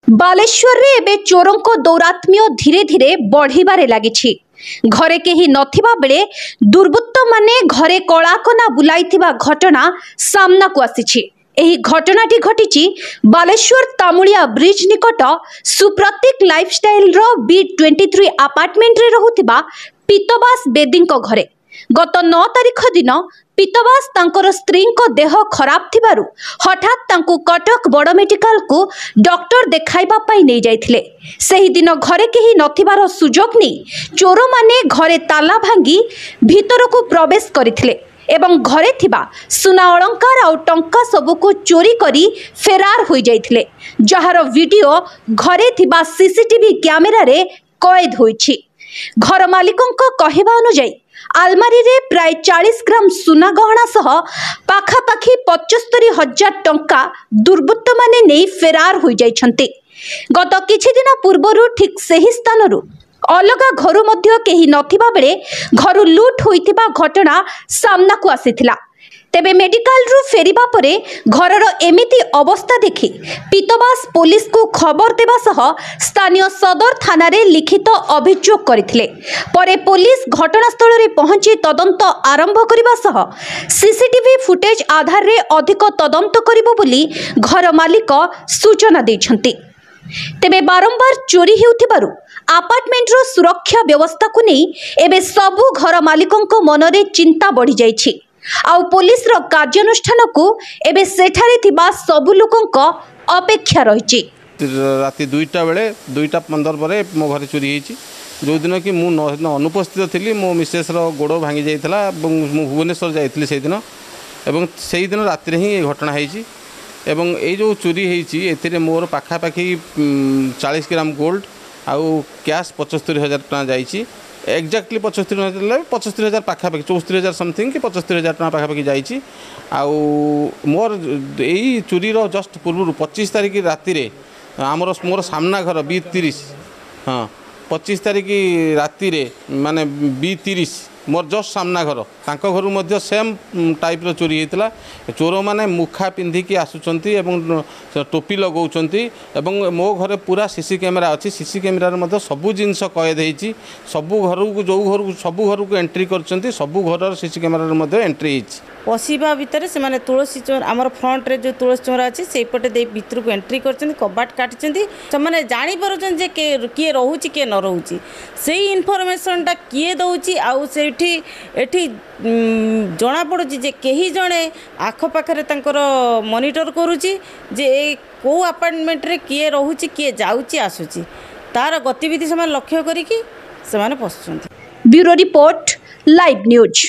बालेश्वर रे एबे चोरंको दौरात्म्य धीरे धीरे बढ़िबारे लागिछि। घरे केही नथिबा बेले दुर्बृत्त माने घरे कलाकना बुलाइथिबा घटना सामना को आसिछि। एही घटनाटी घटिछि बालेश्वर तामुलिया ब्रिज निकट सुप्रतीक लाइफस्टाइल रो B23 अपार्टमेंट रे रहुथिबा पीतबास बेदींको घरे गत 9 तारिख दिन पीतबास तांकर स्त्री को देह खराब थिबारु हठात तांकु कटक बड़ मेडिकल को डॉक्टर देखाइबा पाई नै जाइथिले। सेही दिन घरे केही नथिबार सुजोग नै चोर माने घरे ताला भांगी भीतर को प्रवेश करिथिले एवं घरे थिबा सुना अलंकार आ टंका सबको चोरी करी फेरार होई जाइथिले, जहार वीडियो घरे थिबा सीसीटीवी कैमेरा रे कैद होईछि। घर मालिकंक कहिबा अनुसार आलमारी रे प्राय 40 ग्राम सुना गहना सह पाखापाखी 75,000 टंका दुर्बृत्त माने नै फेरार होई जाइछन्ते। गत किछि दिन पूर्वरु ठीक सेही स्थानरु अलगा घरु मध्य केही नथिबा बेले घरु लूट होइतिबा घटना सामना को आसीथिला। तेबे मेडिकल रु फेरिबा परे घरर एमिति अवस्था देखि पीतबास पुलिस को खबर देबा सह स्थानीय सदर थाना रे लिखित अभियोग करथिले। परे पुलिस घटनास्थल रे पहुंची तदंत आरंभ करिबा सह सीसीटीवी फुटेज आधार रे अधिक तदंत करिबो बोली घर मालिक सूचना दैछन्ति। तेबे बारंबार चोरी हेउथिबारु अपार्टमेंट रो सुरक्षा व्यवस्था को नै एबे सबु घर मालिकंक मनरे चिंता बढ़ी जाइछि। आउ पुलिस रो कार्यानुष्ठान को एबे सेठारे थिबा सबु लोकंक अपेक्षा रहिछि। राति 2टा बेले 2:15 परे मो घर चोरी हेछि। जो दिन कि मु अनुपस्थित थिली मो मिसेस रो गोड़ो भांगी जाइतला एवं मु भुवनेश्वर जाइतली से दिन एवं सेही दिन राति रे ही घटना हेछि। एवं ए जो चोरी हेछि एथिरे मोर पाखा पाखी 40 ग्राम गोल्ड आउ कैश 75,000 टका जाइछि। एक्जाक्टली 75,000 पाखापाखि 74,000 समथिंग कि 75,000 टका पाखापाखि जाइछि। आउ मोर यही चोरी रो जस्ट पूर्व 25 तारिख राति रे आमर मोर सामना घर B30 हाँ 25 तारिख राति रे माने B30 मोर जस्ट सामना घर तांको घरु मध्य सेम टाइप रो चोरी हेतला। चोर माने मुखा पिंधिकी आसुचंती एवं टोपी लगौचंती एवं मो घरे पूरा सीसी कैमेरा अछि। सीसी कैमेरा रे मध्य सबु जिंस कैद हेछि। सबु घर को जो घर सबु घर को एंट्री करचंती सबु घर सीसी कैमेरा रे मध्य एंट्री हेछि। पशिबा भितर से माने तुलसी चोर आमर फ्रंट रे जो तुलसी चोर अछि सेई पटे दे भितर को एंट्री करचंती कबाट काटचंती से माने जानि परचन जे के रहउची के न रहउची सेई इन्फॉर्मेशन टा किए दउची आउ सेठी एठी जना पड़ुची जे केही जणे आख पाखरे तांकर मॉनिटर करूची जे को अपार्टमेंट रे किए रहउची किए जाउची आसुची तार गतिविधि से लक्ष्य करिकी से माने पसुचंती। Bureau report live news.